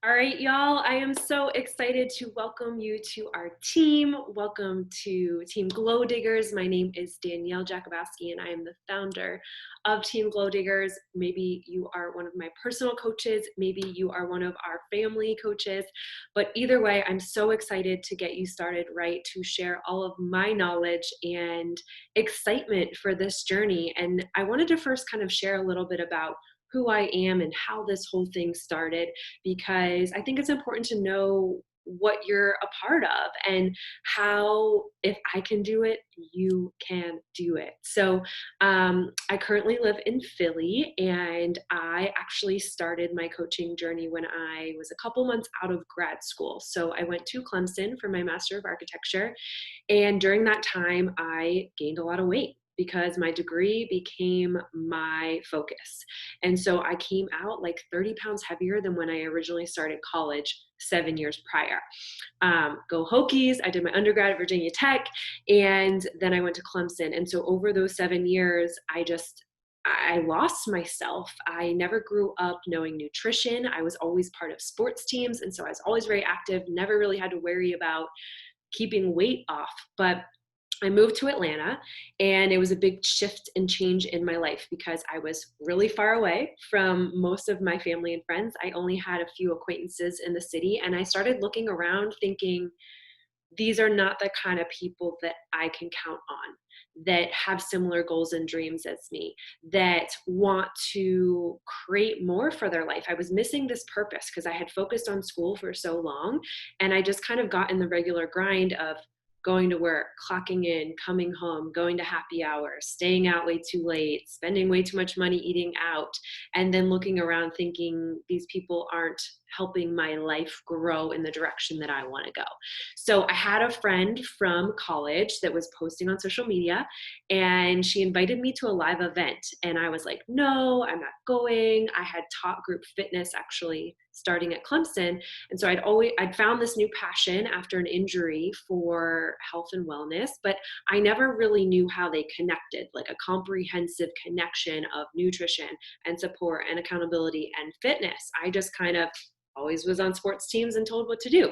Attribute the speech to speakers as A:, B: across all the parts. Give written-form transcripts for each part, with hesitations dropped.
A: All right, y'all, I am so excited to welcome you to our team. Welcome to Team Glow Diggers. My name is Danielle Jakubowski, and I am the founder of Team Glow Diggers. Maybe you are one of my personal coaches, maybe you are one of our family coaches, but either way, I'm so excited to get you started right, to share all of my knowledge and excitement for this journey. And I wanted to first kind of share a little bit about who I am and how this whole thing started, because I think it's important to know what you're a part of and how, if I can do it, you can do it. I currently live in Philly, and I actually started my coaching journey when I was a couple months out of grad school. So I went to Clemson for my Master of Architecture, and during that time, I gained a lot of weight because my degree became my focus. And so I came out like 30 pounds heavier than when I originally started college 7 years prior. Go Hokies. I did my undergrad at Virginia Tech, and then I went to Clemson. And so over those 7 years, I lost myself. I never grew up knowing nutrition. I was always part of sports teams. And so I was always very active, never really had to worry about keeping weight off. But I moved to Atlanta, and it was a big shift and change in my life because I was really far away from most of my family and friends. I only had a few acquaintances in the city, and I started looking around thinking, these are not the kind of people that I can count on, that have similar goals and dreams as me, that want to create more for their life. I was missing this purpose because I had focused on school for so long, and I just kind of got in the regular grind of going to work, clocking in, coming home, going to happy hours, staying out way too late, spending way too much money eating out, and then looking around thinking these people aren't helping my life grow in the direction that I want to go. So I had a friend from college that was posting on social media, and she invited me to a live event. And I was like, no, I'm not going. I had taught group fitness actually starting at Clemson. And so I'd found this new passion after an injury for health and wellness, but I never really knew how they connected, like a comprehensive connection of nutrition and support and accountability and fitness. I just kind of always was on sports teams and told what to do.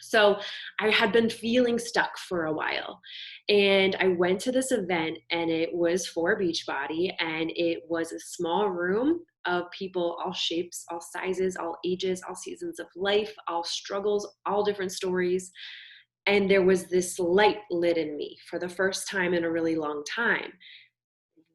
A: So I had been feeling stuck for a while, and I went to this event, and it was for Beachbody, and it was a small room of people, all shapes, all sizes, all ages, all seasons of life, all struggles, all different stories. And there was this light lit in me for the first time in a really long time,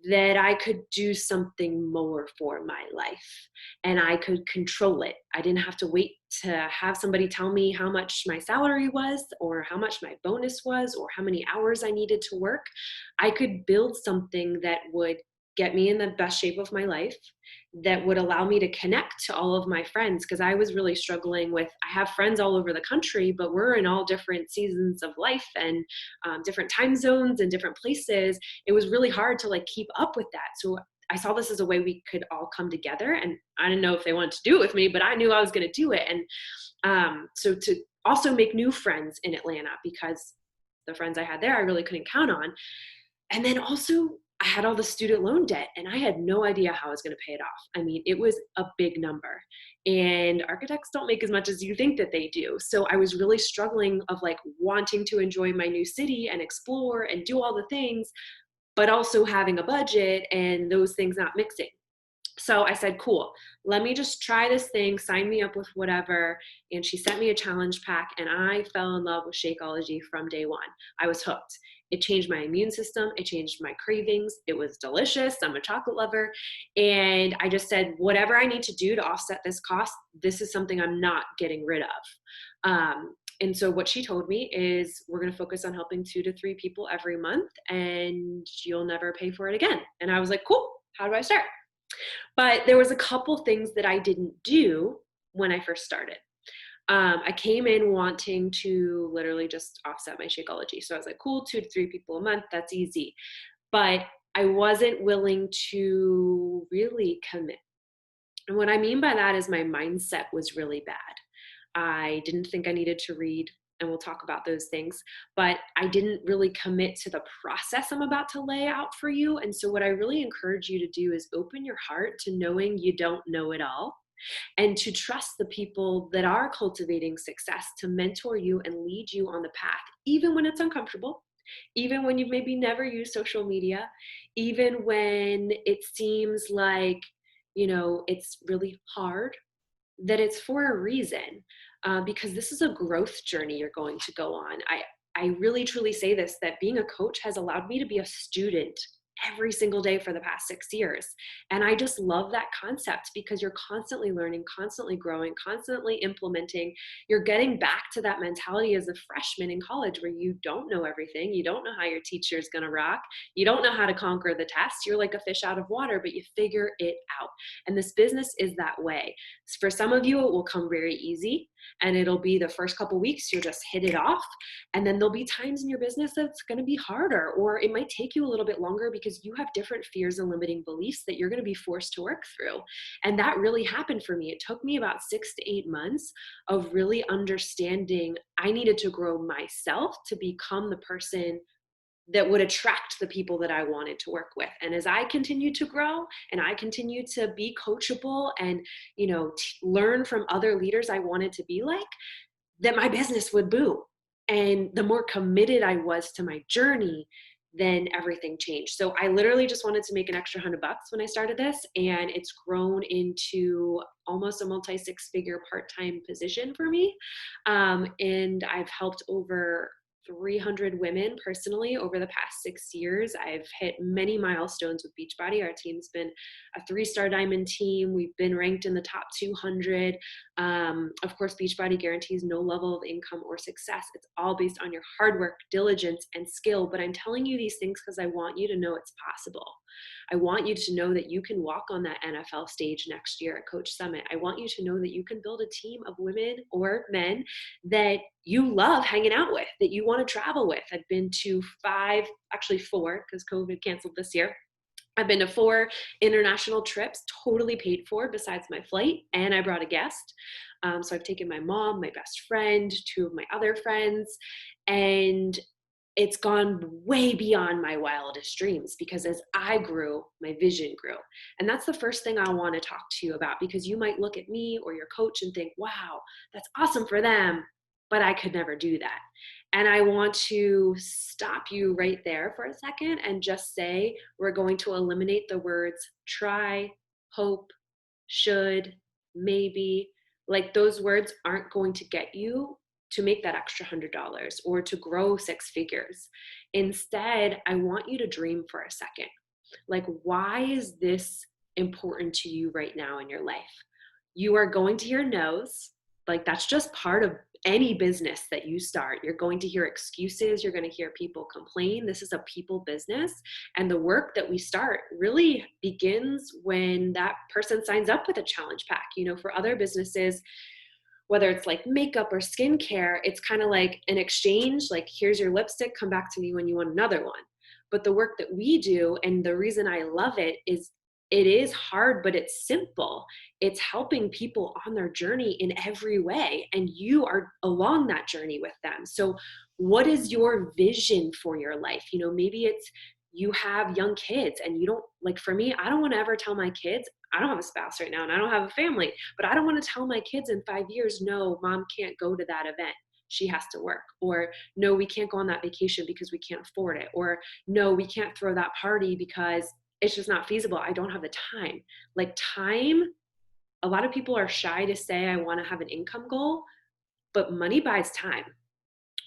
A: that I could do something more for my life and I could control it. I didn't have to wait to have somebody tell me how much my salary was or how much my bonus was or how many hours I needed to work. I could build something that would get me in the best shape of my life, that would allow me to connect to all of my friends, because I was really struggling with, I have friends all over the country, but we're in all different seasons of life and different time zones and different places. It was really hard to like keep up with that. So I saw this as a way we could all come together, and I didn't know if they wanted to do it with me, but I knew I was going to do it. And so to also make new friends in Atlanta, because the friends I had there, I really couldn't count on. And then also I had all the student loan debt, and I had no idea how I was going to pay it off. I mean, it was a big number, and architects don't make as much as you think that they do. So I was really struggling of like wanting to enjoy my new city and explore and do all the things, but also having a budget and those things not mixing. So I said, cool, let me just try this thing, sign me up with whatever. And she sent me a challenge pack, and I fell in love with Shakeology from day one. I was hooked. It changed my immune system. It changed my cravings. It was delicious. I'm a chocolate lover. And I just said, whatever I need to do to offset this cost, this is something I'm not getting rid of. And so what she told me is, we're going to focus on helping 2 to 3 people every month, and you'll never pay for it again. And I was like, cool, how do I start? But there was a couple things that I didn't do when I first started. I came in wanting to literally just offset my Shakeology. So I was like, cool, 2 to 3 people a month, that's easy. But I wasn't willing to really commit. And what I mean by that is my mindset was really bad. I didn't think I needed to read, and we'll talk about those things, but I didn't really commit to the process I'm about to lay out for you. And so what I really encourage you to do is open your heart to knowing you don't know it all. and to trust the people that are cultivating success to mentor you and lead you on the path, even when it's uncomfortable, even when you've maybe never used social media, even when it seems like, it's really hard, that it's for a reason, because this is a growth journey you're going to go on. I really truly say this, that being a coach has allowed me to be a student every single day for the past 6 years. And I just love that concept because you're constantly learning, constantly growing, constantly implementing. You're getting back to that mentality as a freshman in college where you don't know everything. You don't know how your teacher is going to rock. You don't know how to conquer the test. You're like a fish out of water, but you figure it out. And this business is that way. For some of you, it will come very easy. And it'll be the first couple weeks, you'll just hit it off. And then there'll be times in your business that's going to be harder, or it might take you a little bit longer because you have different fears and limiting beliefs that you're going to be forced to work through. And that really happened for me. It took me about 6 to 8 months of really understanding I needed to grow myself to become the person that would attract the people that I wanted to work with. And as I continue to grow and I continue to be coachable and, learn from other leaders I wanted to be like, that my business would boom. And the more committed I was to my journey, then everything changed. So I literally just wanted to make an extra $100 when I started this, and it's grown into almost a multi 6-figure part-time position for me. And I've helped over 300 women personally over the past 6 years. I've hit many milestones with Beachbody. Our team's been a 3-star diamond team. We've been ranked in the top 200. Of course, Beachbody guarantees no level of income or success. It's all based on your hard work, diligence, and skill. But I'm telling you these things because I want you to know it's possible. I want you to know that you can walk on that NFL stage next year at Coach Summit. I want you to know that you can build a team of women or men that you love hanging out with, that you want to travel with. I've been to 5, actually 4, because COVID canceled this year. I've been to 4 international trips, totally paid for besides my flight, and I brought a guest. So I've taken my mom, my best friend, 2 of my other friends, and it's gone way beyond my wildest dreams because as I grew, my vision grew. And that's the first thing I want to talk to you about, because you might look at me or your coach and think, wow, that's awesome for them, but I could never do that. And I want to stop you right there for a second and just say, we're going to eliminate the words try, hope, should, maybe. Like, those words aren't going to get you to make that extra $100 or to grow 6 figures. Instead, I want you to dream for a second. Like, why is this important to you right now in your life? You are going to hear no's. Like, that's just part of any business that you start. You're going to hear excuses. You're going to hear people complain. This is a people business. And the work that we start really begins when that person signs up with a challenge pack. For other businesses, whether it's like makeup or skincare, it's kind of like an exchange, like, here's your lipstick, come back to me when you want another one. But the work that we do, and the reason I love it, is it is hard, but it's simple. It's helping people on their journey in every way, and you are along that journey with them. So what is your vision for your life? Maybe it's you have young kids and you don't, like, for me, I don't want to ever tell my kids, I don't have a spouse right now and I don't have a family, but I don't want to tell my kids in 5 years, no, mom can't go to that event. She has to work. Or no, we can't go on that vacation because we can't afford it. Or no, we can't throw that party because it's just not feasible. I don't have the time. Like, time, a lot of people are shy to say, I want to have an income goal, but money buys time,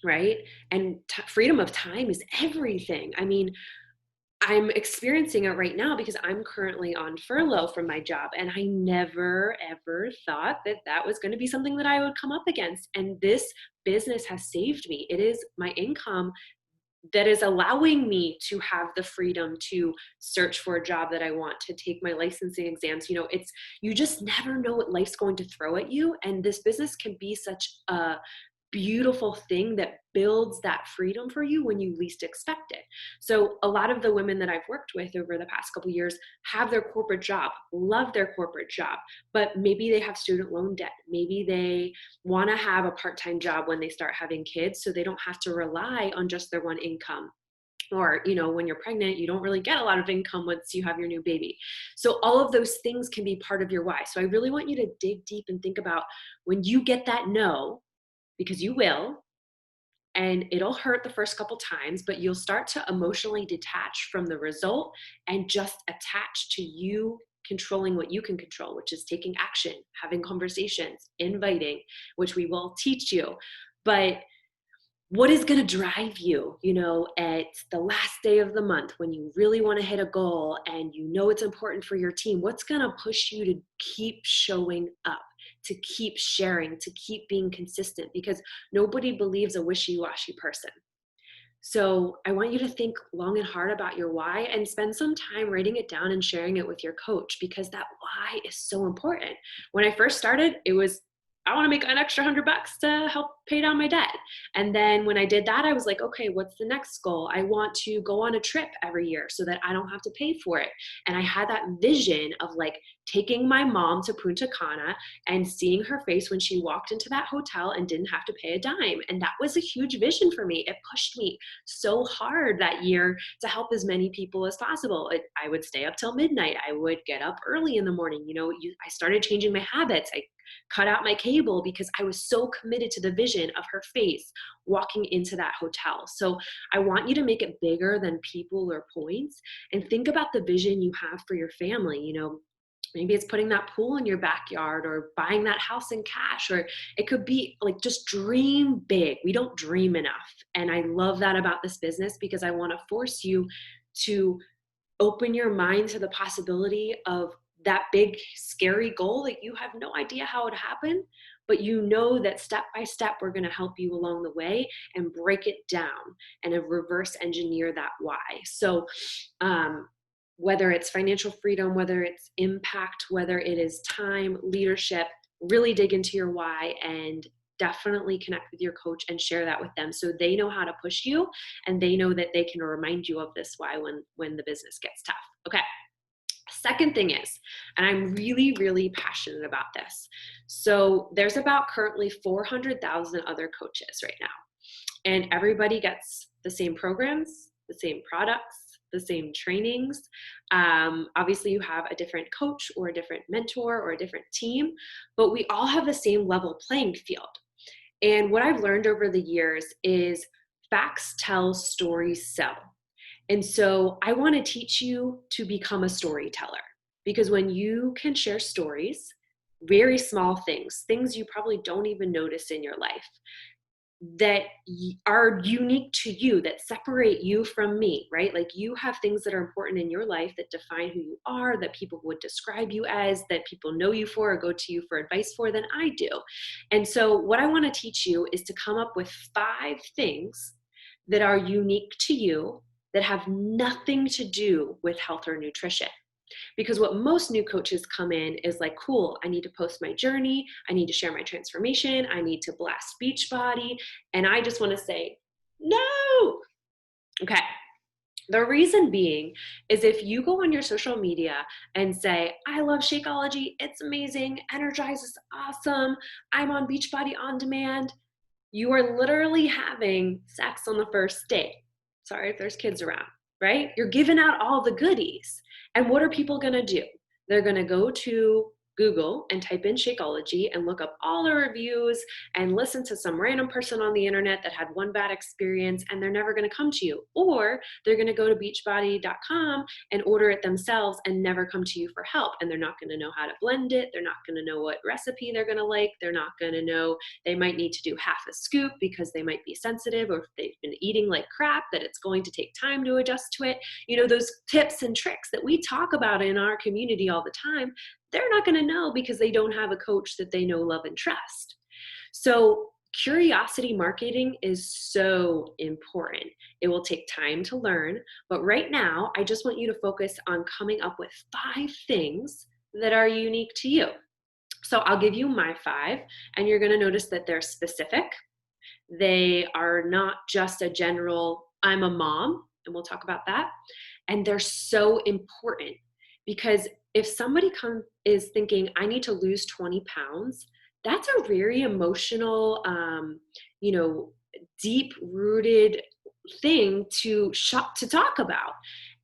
A: right? And freedom of time is everything. I mean, I'm experiencing it right now because I'm currently on furlough from my job, and I never ever thought that that was going to be something that I would come up against. And this business has saved me. It is my income that is allowing me to have the freedom to search for a job that I want, to take my licensing exams. You just never know what life's going to throw at you. And this business can be such a beautiful thing that builds that freedom for you when you least expect it. So a lot of the women that I've worked with over the past couple of years have their corporate job, love their corporate job, but maybe they have student loan debt. Maybe they want to have a part-time job when they start having kids so they don't have to rely on just their one income. Or, when you're pregnant, you don't really get a lot of income once you have your new baby. So all of those things can be part of your why. So I really want you to dig deep and think about when you get that no, because you will, and it'll hurt the first couple times, but you'll start to emotionally detach from the result and just attach to you controlling what you can control, which is taking action, having conversations, inviting, which we will teach you. But what is going to drive you, at the last day of the month when you really want to hit a goal and it's important for your team? What's going to push you to keep showing up, to keep sharing, to keep being consistent? Because nobody believes a wishy-washy person. So I want you to think long and hard about your why and spend some time writing it down and sharing it with your coach, because that why is so important. When I first started, it was, I want to make an extra $100 to help pay down my debt. And then when I did that, I was like, okay, what's the next goal? I want to go on a trip every year so that I don't have to pay for it. And I had that vision of like taking my mom to Punta Cana and seeing her face when she walked into that hotel and didn't have to pay a dime. And that was a huge vision for me. It pushed me so hard that year to help as many people as possible. I would stay up till midnight. I would get up early in the morning. I started changing my habits. I cut out my cable because I was so committed to the vision of her face walking into that hotel. So I want you to make it bigger than people or points, and think about the vision you have for your family. Maybe it's putting that pool in your backyard or buying that house in cash, or it could be like just dream big. We don't dream enough. And I love that about this business, because I want to force you to open your mind to the possibility of that big, scary goal that you have no idea how it happened, but that step by step, we're going to help you along the way and break it down and reverse engineer that why. So, whether it's financial freedom, whether it's impact, whether it is time, leadership, really dig into your why and definitely connect with your coach and share that with them so they know how to push you and they know that they can remind you of this why when the business gets tough. Okay. Second thing is, and I'm really, really passionate about this. So there's about currently 400,000 other coaches right now, and everybody gets the same programs, the same products, the same trainings. Obviously, you have a different coach or a different mentor or a different team, but we all have the same level playing field. And what I've learned over the years is facts tell, stories sell. And so I want to teach you to become a storyteller, because when you can share stories, very small things you probably don't even notice in your life, that are unique to you, that separate you from me, right? Like you have things that are important in your life that define who you are, that people would describe you as, that people know you for or go to you for advice for than I do. And so what I want to teach you is to come up with 5 things that are unique to you that have nothing to do with health or nutrition. Because what most new coaches come in is like, cool, I need to post my journey. I need to share my transformation. I need to blast Beachbody. And I just want to say, no. Okay. The reason being is if you go on your social media and say, I love Shakeology, it's amazing, Energize is awesome, I'm on Beachbody on demand, you are literally having sex on the first date. Sorry if there's kids around, right? You're giving out all the goodies. And what are people going to do? They're going to go to Google and type in Shakeology and look up all the reviews and listen to some random person on the internet that had one bad experience, and they're never going to come to you. Or they're going to go to beachbody.com and order it themselves and never come to you for help. And they're not going to know how to blend it. They're not going to know what recipe they're going to like. They're not going to know, they might need to do half a scoop because they might be sensitive, or if they've been eating like crap, that it's going to take time to adjust to it. Those tips and tricks that we talk about in our community all the time, they're not going to know because they don't have a coach that they know, love, and trust. So curiosity marketing is so important. It will take time to learn, but right now, I just want you to focus on coming up with 5 things that are unique to you. So I'll give you my 5, and you're going to notice that they're specific. They are not just a general, I'm a mom, and we'll talk about that. And they're so important, because if somebody is thinking, I need to lose 20 pounds, that's a very emotional, deep-rooted thing to talk about.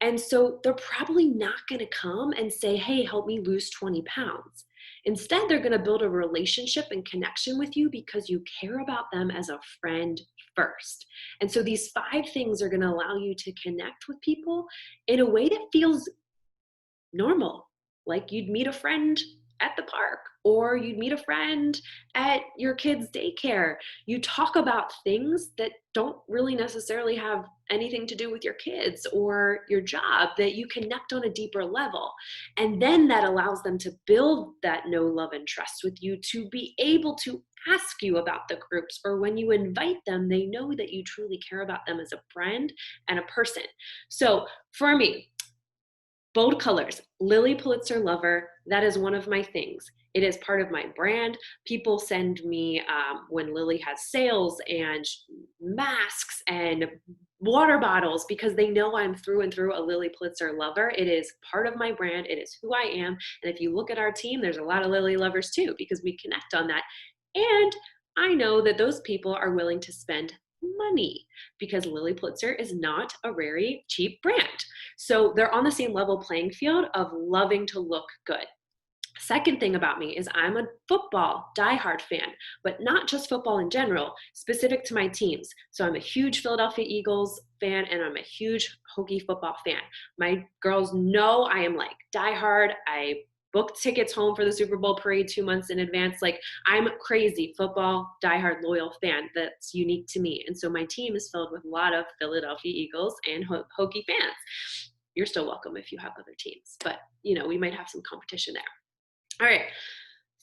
A: And so they're probably not going to come and say, hey, help me lose 20 pounds. Instead, they're going to build a relationship and connection with you because you care about them as a friend first. And so these 5 things are going to allow you to connect with people in a way that feels normal, like you'd meet a friend at the park or you'd meet a friend at your kid's daycare. You talk about things that don't really necessarily have anything to do with your kids or your job, that you connect on a deeper level. And then that allows them to build that know, love, and trust with you to be able to ask you about the groups, or when you invite them, they know that you truly care about them as a friend and a person. So for me, bold colors, Lily Pulitzer lover. That is one of my things. It is part of my brand. People send me when Lily has sales and masks and water bottles because they know I'm through and through a Lily Pulitzer lover. It is part of my brand. It is who I am. And if you look at our team, there's a lot of Lily lovers too because we connect on that. And I know that those people are willing to spend money because Lily Pulitzer is not a very cheap brand. So they're on the same level playing field of loving to look good. Second thing about me is I'm a football diehard fan, but not just football in general, specific to my teams. So I'm a huge Philadelphia Eagles fan and I'm a huge Hokie football fan. My girls know I am like diehard. I booked tickets home for the Super Bowl parade 2 months in advance. Like, I'm crazy football diehard loyal fan that's unique to me. And so my team is filled with a lot of Philadelphia Eagles and Hokie fans. You're still welcome if you have other teams, but we might have some competition there. All right.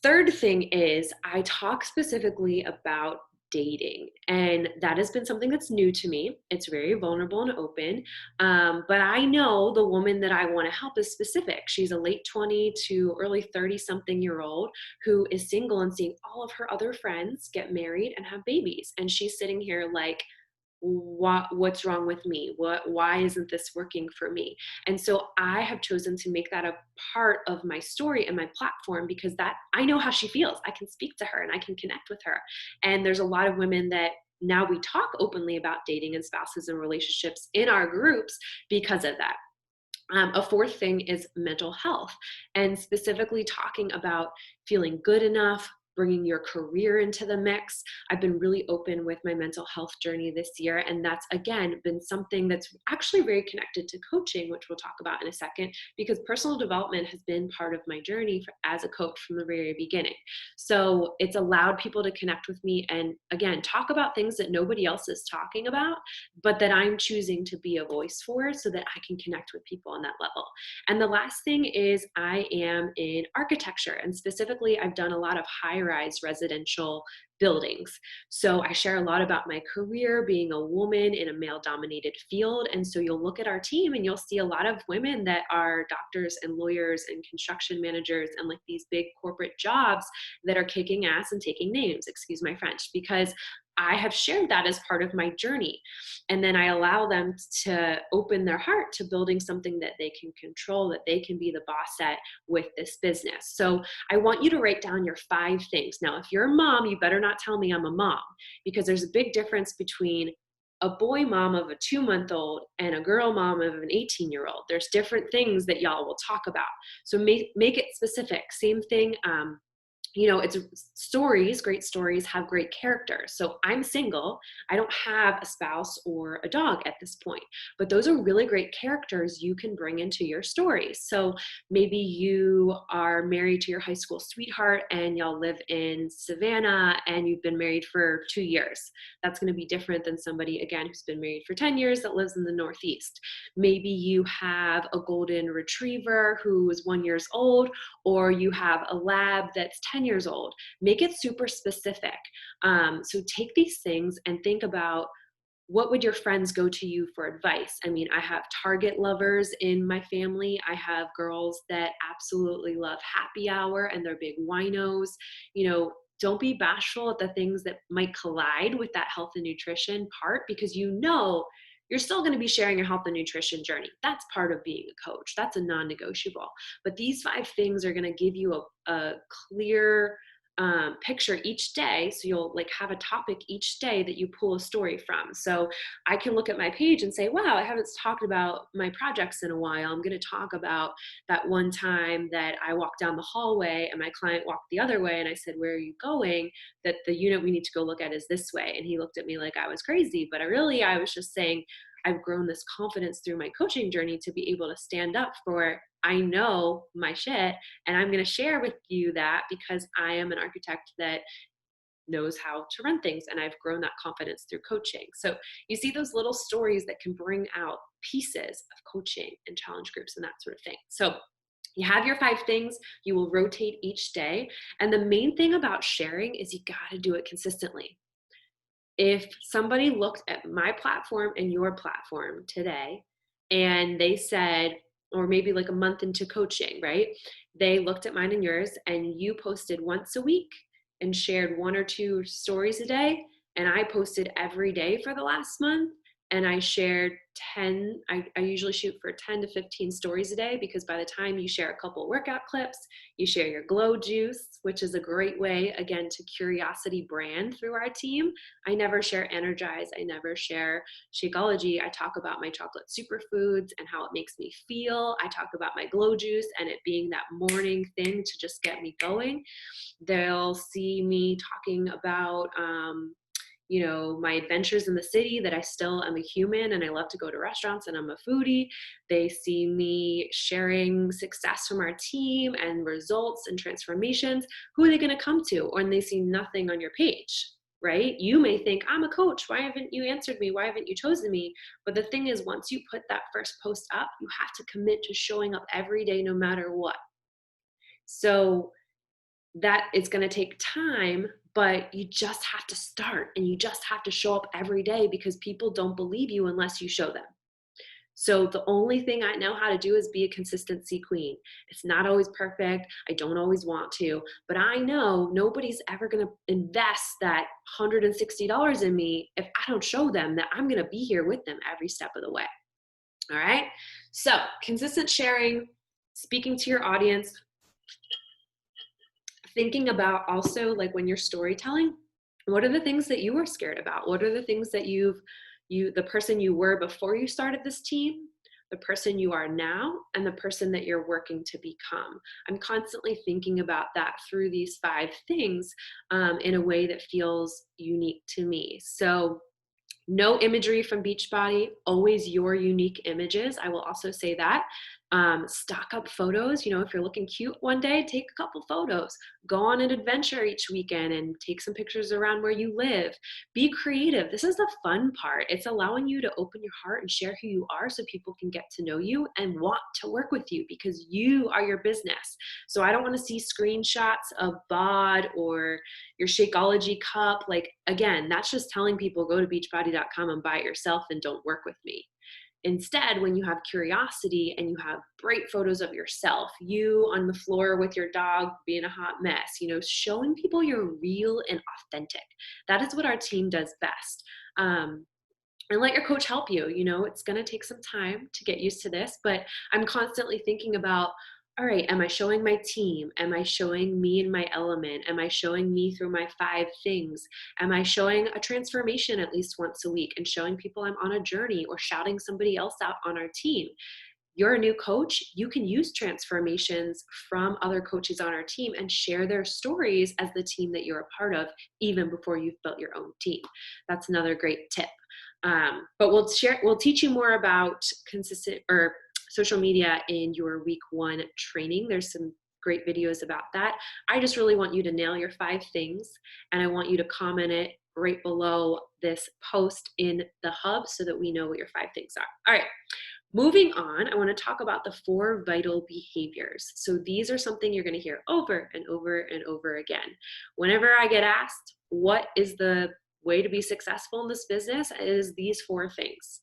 A: Third thing is I talk specifically about dating, and that has been something that's new to me. It's very vulnerable and open, but I know the woman that I want to help is specific. She's a late 20 to early 30 something year old who is single and seeing all of her other friends get married and have babies, and she's sitting here like, what's wrong with me? Why isn't this working for me? And so I have chosen to make that a part of my story and my platform because that I know how she feels. I can speak to her and I can connect with her. And there's a lot of women that now we talk openly about dating and spouses and relationships in our groups because of that. A fourth thing is mental health, and specifically talking about feeling good enough, bringing your career into the mix. I've been really open with my mental health journey this year, and that's, again, been something that's actually very connected to coaching, which we'll talk about in a second, because personal development has been part of my journey as a coach from the very beginning. So it's allowed people to connect with me and, again, talk about things that nobody else is talking about, but that I'm choosing to be a voice for so that I can connect with people on that level. And the last thing is I am in architecture, and specifically I've done a lot of high-rise residential buildings. So I share a lot about my career being a woman in a male-dominated field. And so you'll look at our team and you'll see a lot of women that are doctors and lawyers and construction managers and like these big corporate jobs that are kicking ass and taking names, excuse my French, because I have shared that as part of my journey. And then I allow them to open their heart to building something that they can control, that they can be the boss at with this business. So I want you to write down your 5 things. Now, if you're a mom, you better not tell me I'm a mom, because there's a big difference between a boy mom of a 2-month-old and a girl mom of an 18-year-old. There's different things that y'all will talk about. So make it specific. Same thing. It's stories, great stories have great characters. So I'm single. I don't have a spouse or a dog at this point, but those are really great characters you can bring into your stories. So maybe you are married to your high school sweetheart and y'all live in Savannah and you've been married for 2 years. That's going to be different than somebody, again, who's been married for 10 years that lives in the Northeast. Maybe you have a golden retriever who is 1 year old, or you have a lab that's 10 years old. Make it super specific. So take these things and think about, what would your friends go to you for advice? I mean, I have Target lovers in my family. I have girls that absolutely love happy hour and they're big winos. Don't be bashful at the things that might collide with that health and nutrition part, because you're still going to be sharing your health and nutrition journey. That's part of being a coach. That's a non-negotiable. But these 5 things are going to give you a clear picture each day. So you'll like have a topic each day that you pull a story from. So I can look at my page and say, wow, I haven't talked about my projects in a while. I'm going to talk about that one time that I walked down the hallway and my client walked the other way. And I said, where are you going? That the unit we need to go look at is this way. And he looked at me like I was crazy. But I was just saying, I've grown this confidence through my coaching journey to be able to stand up for, I know my shit, and I'm going to share with you that because I am an architect that knows how to run things, and I've grown that confidence through coaching. So you see those little stories that can bring out pieces of coaching and challenge groups and that sort of thing. So you have your 5 things, you will rotate each day. And the main thing about sharing is you got to do it consistently. If somebody looked at my platform and your platform today and they said, or maybe like a month into coaching, right? They looked at mine and yours and you posted once a week and shared 1 or 2 stories a day. And I posted every day for the last month and I shared 10, I usually shoot for 10 to 15 stories a day because by the time you share a couple workout clips, you share your glow juice, which is a great way, again, to curiosity brand through our team. I never share Energize. I never share Shakeology. I talk about my chocolate superfoods and how it makes me feel. I talk about my glow juice and it being that morning thing to just get me going. They'll see me talking about, my adventures in the city, that I still am a human and I love to go to restaurants and I'm a foodie. They see me sharing success from our team and results and transformations. Who are they going to come to? Or when they see nothing on your page, right? You may think, I'm a coach. Why haven't you answered me? Why haven't you chosen me? But the thing is, once you put that first post up, you have to commit to showing up every day, no matter what. So that it's going to take time, but you just have to start and you just have to show up every day because people don't believe you unless you show them. So the only thing I know how to do is be a consistency queen. It's not always perfect. I don't always want to, but I know nobody's ever going to invest that $160 in me if I don't show them that I'm going to be here with them every step of the way. All right. So consistent sharing, speaking to your audience, thinking about also like when you're storytelling, what are the things that you were scared about? What are the things that the person you were before you started this team, the person you are now, and the person that you're working to become? I'm constantly thinking about that through these 5 things in a way that feels unique to me. So no imagery from Beachbody, always your unique images. I will also say that. Stock up photos. If you're looking cute one day, take a couple photos. Go on an adventure each weekend and take some pictures around where you live. Be creative. This is the fun part. It's allowing you to open your heart and share who you are so people can get to know you and want to work with you because you are your business. So I don't want to see screenshots of bod or your Shakeology cup. Like, again, that's just telling people go to beachbody.com and buy it yourself and don't work with me. Instead, when you have curiosity and you have great photos of yourself, you on the floor with your dog being a hot mess, showing people you're real and authentic. That is what our team does best. And let your coach help you. It's going to take some time to get used to this, but I'm constantly thinking about, all right, am I showing my team? Am I showing me in my element? Am I showing me through my 5 things? Am I showing a transformation at least once a week and showing people I'm on a journey or shouting somebody else out on our team? You're a new coach, you can use transformations from other coaches on our team and share their stories as the team that you're a part of, even before you've built your own team. That's another great tip. But we'll teach you more about consistent or social media in your week 1 training. There's some great videos about that. I just really want you to nail your 5 things, and I want you to comment it right below this post in the hub so that we know what your 5 things are. All right. Moving on, I want to talk about the 4 vital behaviors. So these are something you're going to hear over and over and over again. Whenever I get asked, what is the way to be successful in this business, is these 4 things.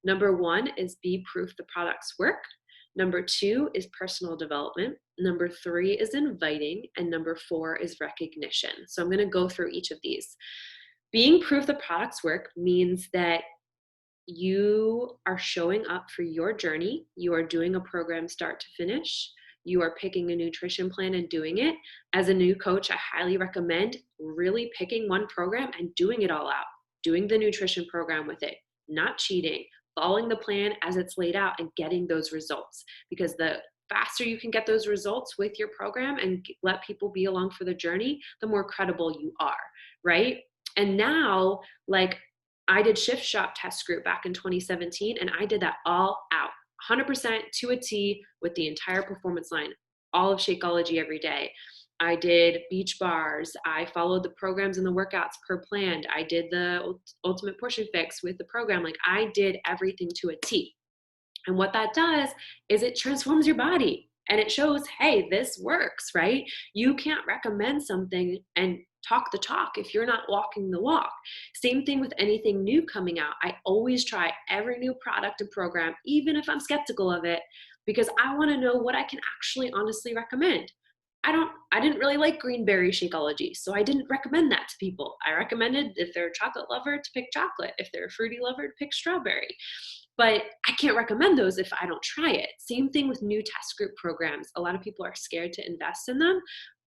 A: Number 1 is be proof the products work. Number 2 is personal development. Number 3 is inviting. And number 4 is recognition. So I'm going to go through each of these. Being proof the products work means that you are showing up for your journey. You are doing a program start to finish. you are picking a nutrition plan and doing it. As a new coach, I highly recommend really picking one program and doing it all out, doing the nutrition program with it, not cheating, following the plan as it's laid out and getting those results. Because the faster you can get those results with your program and let people be along for the journey, the more credible you are, right? And now, like, I did Shift Shop Test Group back in 2017, and I did that all out, 100% to a T with the entire performance line, all of Shakeology every day. I did beach bars. I followed the programs and the workouts per planned. I did the ultimate portion fix with the program. Like, I did everything to a T. And what that does is it transforms your body and it shows, hey, this works, right? You can't recommend something and talk the talk if you're not walking the walk. Same thing with anything new coming out. I always try every new product and program, even if I'm skeptical of it, because I want to know what I can actually honestly recommend. I didn't really like greenberry Shakeology, so I didn't recommend that to people. I recommended if they're a chocolate lover to pick chocolate, if they're a fruity lover to pick strawberry. But I can't recommend those if I don't try it. Same thing with new test group programs. A lot of people are scared to invest in them,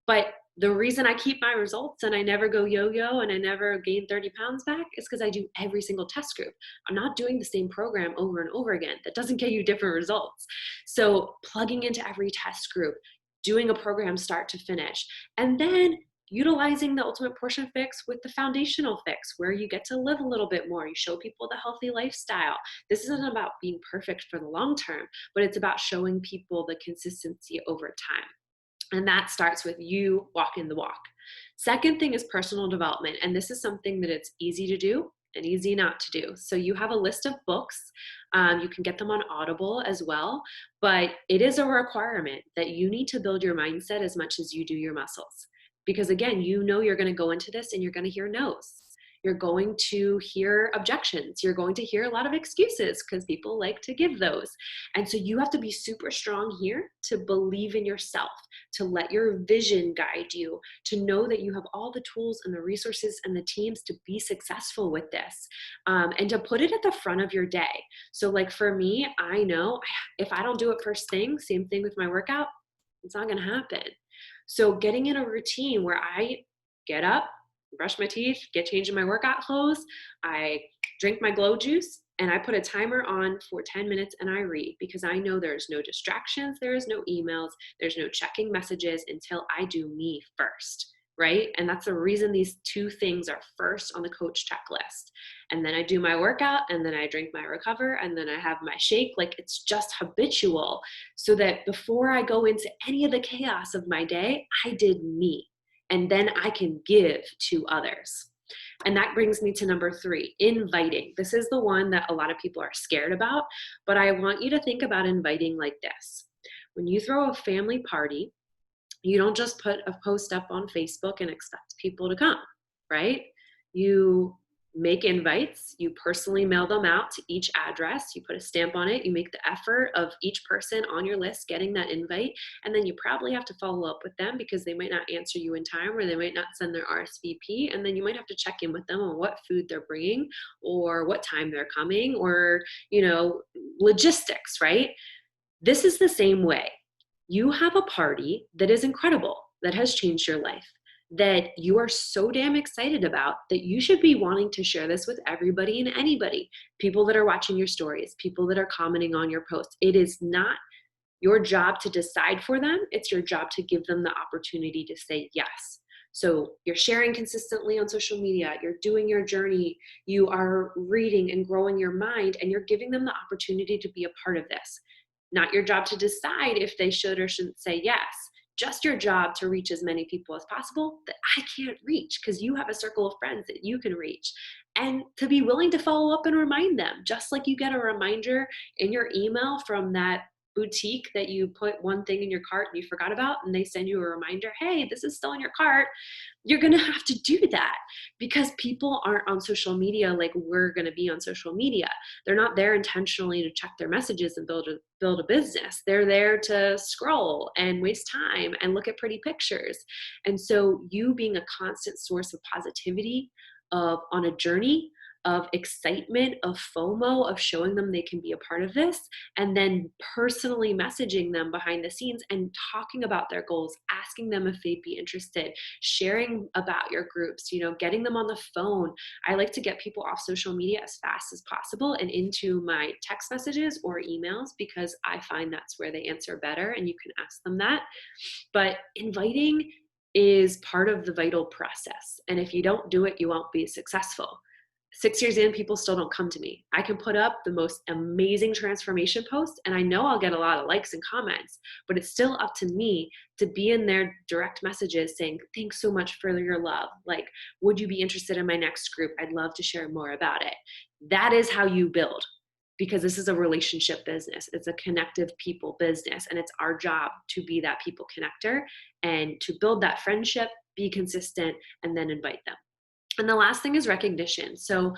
A: but the reason I keep my results and I never go yo-yo and I never gain 30 pounds back is because I do every single test group. I'm not doing the same program over and over again. That doesn't get you different results. So plugging into every test group, doing a program start to finish, and then utilizing the ultimate portion fix with the foundational fix where you get to live a little bit more. You show people the healthy lifestyle. This isn't about being perfect for the long term, but it's about showing people the consistency over time. And that starts with you walking the walk. Second thing is personal development. And this is something that it's easy to do and easy not to do. So you have a list of books. You can get them on Audible as well. But it is a requirement that you need to build your mindset as much as you do your muscles. Because again, you know you're going to go into this and you're going to hear no's. You're going to hear objections. You're going to hear a lot of excuses because people like to give those. And so you have to be super strong here to believe in yourself, to let your vision guide you, to know that you have all the tools and the resources and the teams to be successful with this, and to put it at the front of your day. So like for me, I know if I don't do it first thing, same thing with my workout, it's not going to happen. So getting in a routine where I get up, brush my teeth, get changed in my workout clothes, I drink my glow juice, and I put a timer on for 10 minutes and I read, because I know there's no distractions, there is no emails, there's no checking messages until I do me first, right? And that's the reason these two things are first on the coach checklist. And then I do my workout, and then I drink my recover, and then I have my shake. Like, it's just habitual, so that before I go into any of the chaos of my day, I did me. And then I can give to others. And that brings me to number 3, inviting. This is the one that a lot of people are scared about, but I want you to think about inviting like this. When you throw a family party, you don't just put a post up on Facebook and expect people to come, right? You make invites, you personally mail them out to each address, you put a stamp on it, you make the effort of each person on your list getting that invite, and then you probably have to follow up with them because they might not answer you in time, or they might not send their RSVP, and then you might have to check in with them on what food they're bringing or what time they're coming, or, logistics, right? This is the same way. You have a party that is incredible, that has changed your life, that you are so damn excited about, that you should be wanting to share this with everybody and anybody, people that are watching your stories, people that are commenting on your posts. It is not your job to decide for them. It's your job to give them the opportunity to say yes. So you're sharing consistently on social media, you're doing your journey, you are reading and growing your mind, and you're giving them the opportunity to be a part of this. Not your job to decide if they should or shouldn't say yes. Just your job to reach as many people as possible that I can't reach, because you have a circle of friends that you can reach. And to be willing to follow up and remind them, just like you get a reminder in your email from that boutique that you put one thing in your cart and you forgot about, and they send you a reminder, hey, this is still in your cart. You're going to have to do that, because people aren't on social media like we're going to be on social media. They're not there intentionally to check their messages and build a business. They're there to scroll and waste time and look at pretty pictures. And so you being a constant source of positivity on a journey of excitement, of FOMO, of showing them they can be a part of this, and then personally messaging them behind the scenes and talking about their goals, asking them if they'd be interested, sharing about your groups, getting them on the phone. I like to get people off social media as fast as possible and into my text messages or emails, because I find that's where they answer better, and you can ask them that. But inviting is part of the vital process. And if you don't do it, you won't be successful. 6 years in, people still don't come to me. I can put up the most amazing transformation post, and I know I'll get a lot of likes and comments, but it's still up to me to be in their direct messages saying, thanks so much for your love. Like, would you be interested in my next group? I'd love to share more about it. That is how you build, because this is a relationship business. It's a connective people business, and it's our job to be that people connector and to build that friendship, be consistent, and then invite them. And the last thing is recognition. So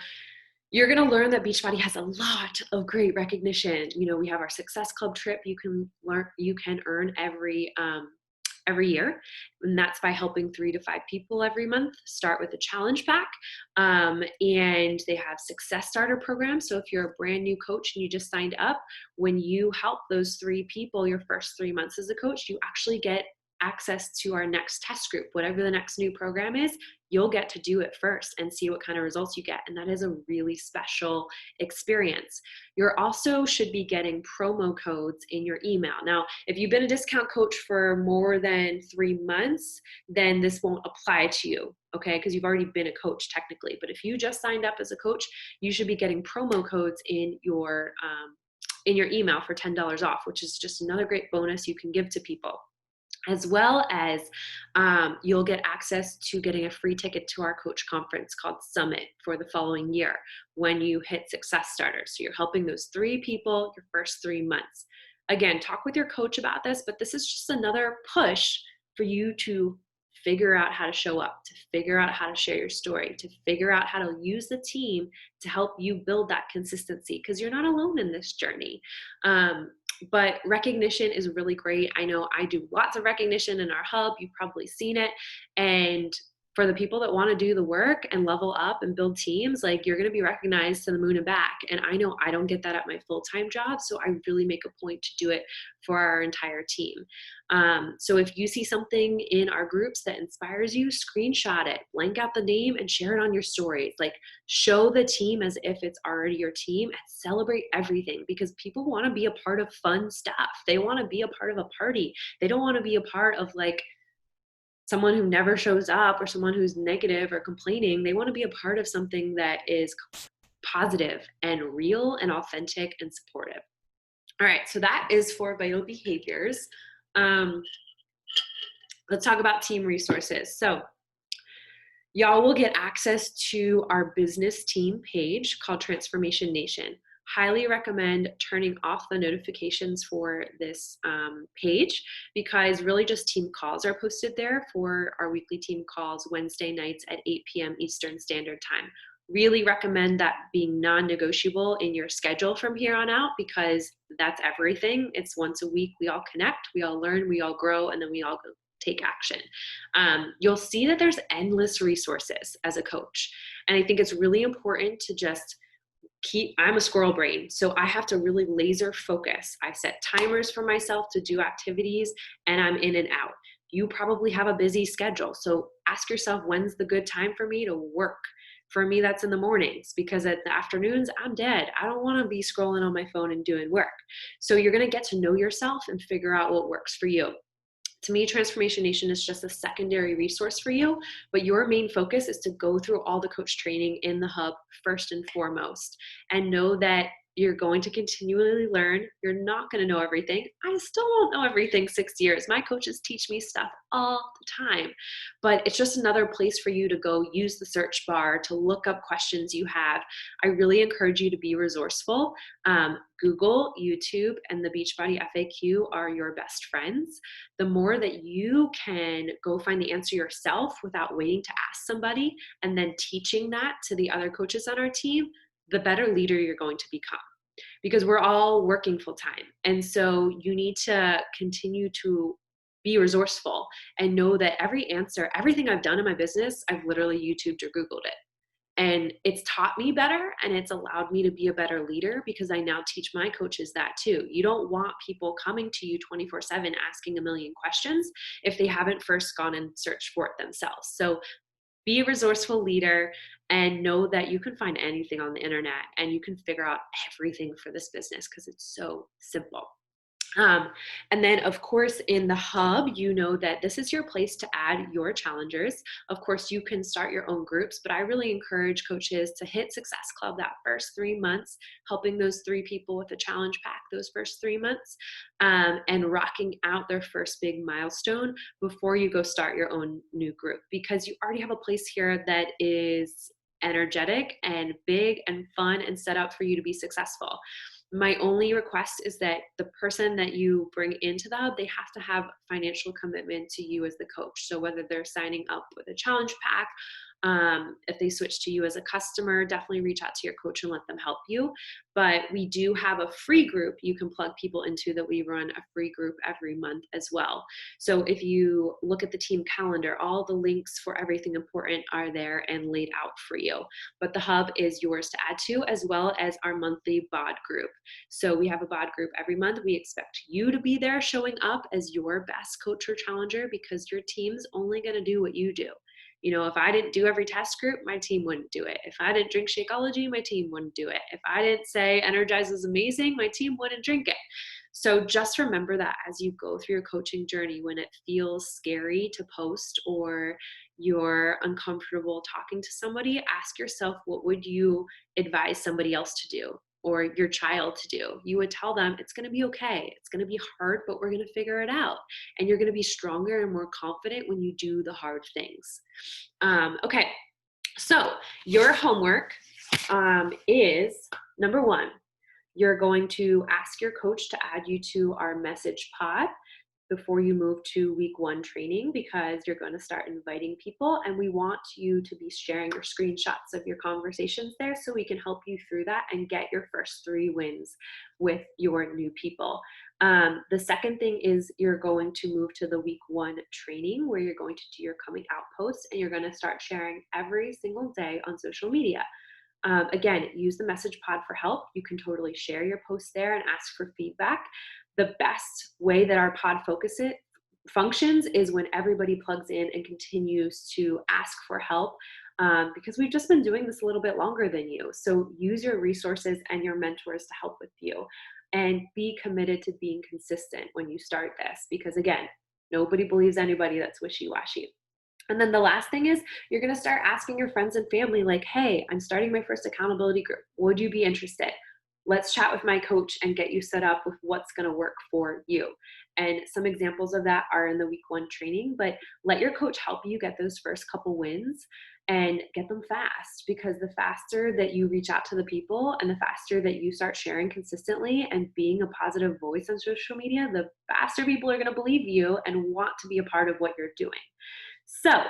A: you're going to learn that Beachbody has a lot of great recognition. We have our Success Club trip you can earn every year, and that's by helping 3 to 5 people every month start with a challenge pack. And they have success starter programs. So if you're a brand new coach and you just signed up, when you help those 3 people your first 3 months as a coach, you actually get access to our next test group. Whatever the next new program is, you'll get to do it first and see what kind of results you get. And that is a really special experience. You're also should be getting promo codes in your email. Now, if you've been a discount coach for more than 3 months, then this won't apply to you, okay? Because you've already been a coach technically. But if you just signed up as a coach, you should be getting promo codes in your email for $10 off, which is just another great bonus you can give to people. As well as you'll get access to getting a free ticket to our coach conference called Summit for the following year when you hit Success Starters. So you're helping those 3 people your first 3 months. Again, talk with your coach about this, but this is just another push for you to figure out how to show up, to figure out how to share your story, to figure out how to use the team to help you build that consistency, because you're not alone in this journey. But recognition is really great. I know I do lots of recognition in our hub. You've probably seen it. And for the people that want to do the work and level up and build teams, like, you're going to be recognized to the moon and back. And I know I don't get that at my full-time job, so I really make a point to do it for our entire team. So if you see something in our groups that inspires you, screenshot it, blank out the name, and share it on your stories. Like, show the team as if it's already your team, and celebrate everything, because people want to be a part of fun stuff. They want to be a part of a party. They don't want to be a part of like someone who never shows up or someone who's negative or complaining. They want to be a part of something that is positive and real and authentic and supportive. All right, so that is for vital behaviors. Let's talk about team resources. So y'all will get access to our business team page called Transformation Nation. Highly recommend turning off the notifications for this page, because really just team calls are posted there for our weekly team calls Wednesday nights at 8 p.m. Eastern Standard Time. Really recommend that being non-negotiable in your schedule from here on out, because that's everything. It's once a week. We all connect, we all learn, we all grow, and then we all take action. You'll see that there's endless resources as a coach. And I think it's really important to just I'm a squirrel brain, so I have to really laser focus. I set timers for myself to do activities, and I'm in and out. You probably have a busy schedule, so ask yourself, when's the good time for me to work? For me, that's in the mornings, because at the afternoons, I'm dead. I don't want to be scrolling on my phone and doing work. So you're going to get to know yourself and figure out what works for you. To me, Transformation Nation is just a secondary resource for you, but your main focus is to go through all the coach training in the hub first and foremost, and know that you're going to continually learn. You're not going to know everything. I still won't know everything 6 years. My coaches teach me stuff all the time, but it's just another place for you to go use the search bar to look up questions you have. I really encourage you to be resourceful. Google, YouTube, and the Beachbody FAQ are your best friends. The more that you can go find the answer yourself without waiting to ask somebody and then teaching that to the other coaches on our team, the better leader you're going to become, because we're all working full time. And so you need to continue to be resourceful and know that every answer, everything I've done in my business, I've literally YouTubed or Googled it. And it's taught me better, and it's allowed me to be a better leader because I now teach my coaches that too. You don't want people coming to you 24/7 asking a million questions if they haven't first gone and searched for it themselves. So be a resourceful leader and know that you can find anything on the internet and you can figure out everything for this business because it's so simple. Um, and then, of course, in the hub, you know that this is your place to add your challengers. Of course, you can start your own groups, but I really encourage coaches to hit Success Club that first 3 months, helping those 3 people with the challenge pack those first 3 months, and rocking out their first big milestone before you go start your own new group, because you already have a place here that is energetic and big and fun and set up for you to be successful. My only request is that the person that you bring into the hub, they have to have financial commitment to you as the coach. So whether they're signing up with a challenge pack, if they switch to you as a customer, definitely reach out to your coach and let them help you. But we do have a free group you can plug people into that we run a free group every month as well. So if you look at the team calendar, all the links for everything important are there and laid out for you. But the hub is yours to add to, as well as our monthly BOD group. So we have a BOD group every month. We expect you to be there showing up as your best coach or challenger, because your team's only going to do what you do. You know, if I didn't do every test group, my team wouldn't do it. If I didn't drink Shakeology, my team wouldn't do it. If I didn't say Energize is amazing, my team wouldn't drink it. So just remember that as you go through your coaching journey, when it feels scary to post or you're uncomfortable talking to somebody, ask yourself, what would you advise somebody else to do or your child to do? You would tell them it's going to be okay. It's going to be hard, but we're going to figure it out. And you're going to be stronger and more confident when you do the hard things. Okay, so your homework is number 1. You're going to ask your coach to add you to our message pod before you move to week 1 training, because you're going to start inviting people, and we want you to be sharing your screenshots of your conversations there so we can help you through that and get your first 3 wins with your new people. The second thing is you're going to move to the week 1 training, where you're going to do your coming out posts, and you're going to start sharing every single day on social media. Again, use the message pod for help. You can totally share your posts there and ask for feedback. The best way that our pod functions is when everybody plugs in and continues to ask for help, because we've just been doing this a little bit longer than you. So use your resources and your mentors to help with you, and be committed to being consistent when you start this, because again, nobody believes anybody that's wishy-washy. And then the last thing is you're going to start asking your friends and family, like, hey, I'm starting my first accountability group. Would you be interested? Let's chat with my coach and get you set up with what's going to work for you. And some examples of that are in the week 1 training, but let your coach help you get those first couple wins and get them fast, because the faster that you reach out to the people and the faster that you start sharing consistently and being a positive voice on social media, the faster people are going to believe you and want to be a part of what you're doing. So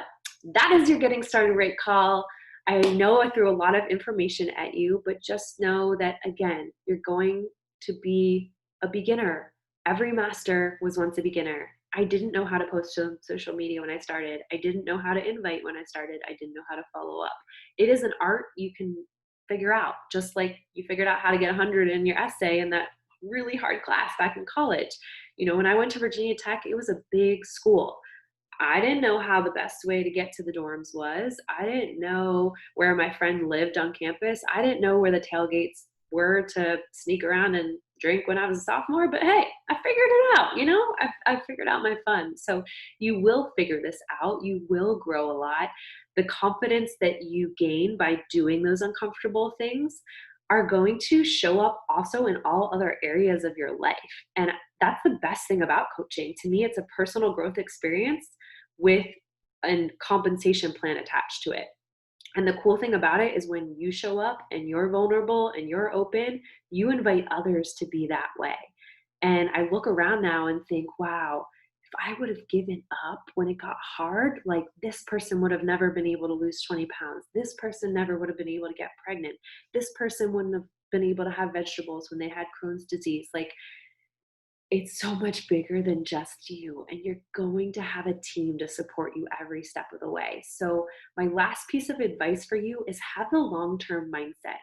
A: that is your getting started rate call. I know I threw a lot of information at you, but just know that, again, you're going to be a beginner. Every master was once a beginner. I didn't know how to post on social media when I started. I didn't know how to invite when I started. I didn't know how to follow up. It is an art you can figure out, just like you figured out how to get 100 in your essay in that really hard class back in college. You know, when I went to Virginia Tech, it was a big school. I didn't know how the best way to get to the dorms was. I didn't know where my friend lived on campus. I didn't know where the tailgates were to sneak around and drink when I was a sophomore, but hey, I figured it out, you know, I figured out my fun. So you will figure this out. You will grow a lot. The confidence that you gain by doing those uncomfortable things are going to show up also in all other areas of your life. And that's the best thing about coaching. To me, it's a personal growth experience with a compensation plan attached to it. And the cool thing about it is when you show up and you're vulnerable and you're open, you invite others to be that way. And I look around now and think, wow, if I would have given up when it got hard, like this person would have never been able to lose 20 pounds. This person never would have been able to get pregnant. This person wouldn't have been able to have vegetables when they had Crohn's disease. Like, it's so much bigger than just you, and you're going to have a team to support you every step of the way. So, my last piece of advice for you is have the long term mindset.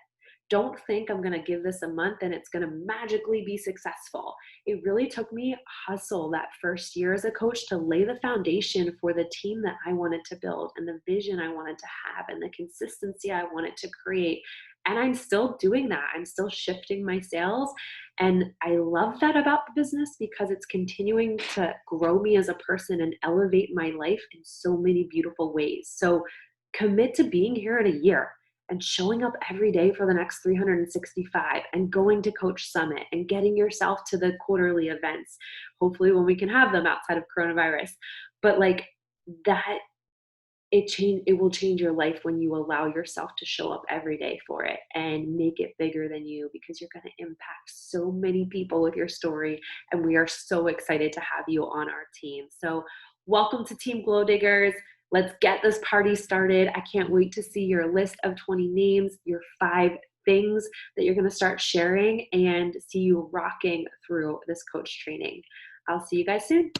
A: Don't think I'm going to give this a month and it's going to magically be successful. It really took me hustle that first year as a coach to lay the foundation for the team that I wanted to build and the vision I wanted to have and the consistency I wanted to create. And I'm still doing that. I'm still shifting my sales, and I love that about the business because it's continuing to grow me as a person and elevate my life in so many beautiful ways. So commit to being here in a year and showing up every day for the next 365 and going to Coach Summit and getting yourself to the quarterly events, hopefully when we can have them outside of coronavirus. But like that it will change your life when you allow yourself to show up every day for it and make it bigger than you, because you're going to impact so many people with your story, and we are so excited to have you on our team. So welcome to Team Glow Diggers. Let's get this party started. I can't wait to see your list of 20 names, your 5 things that you're going to start sharing, and see you rocking through this coach training. I'll see you guys soon.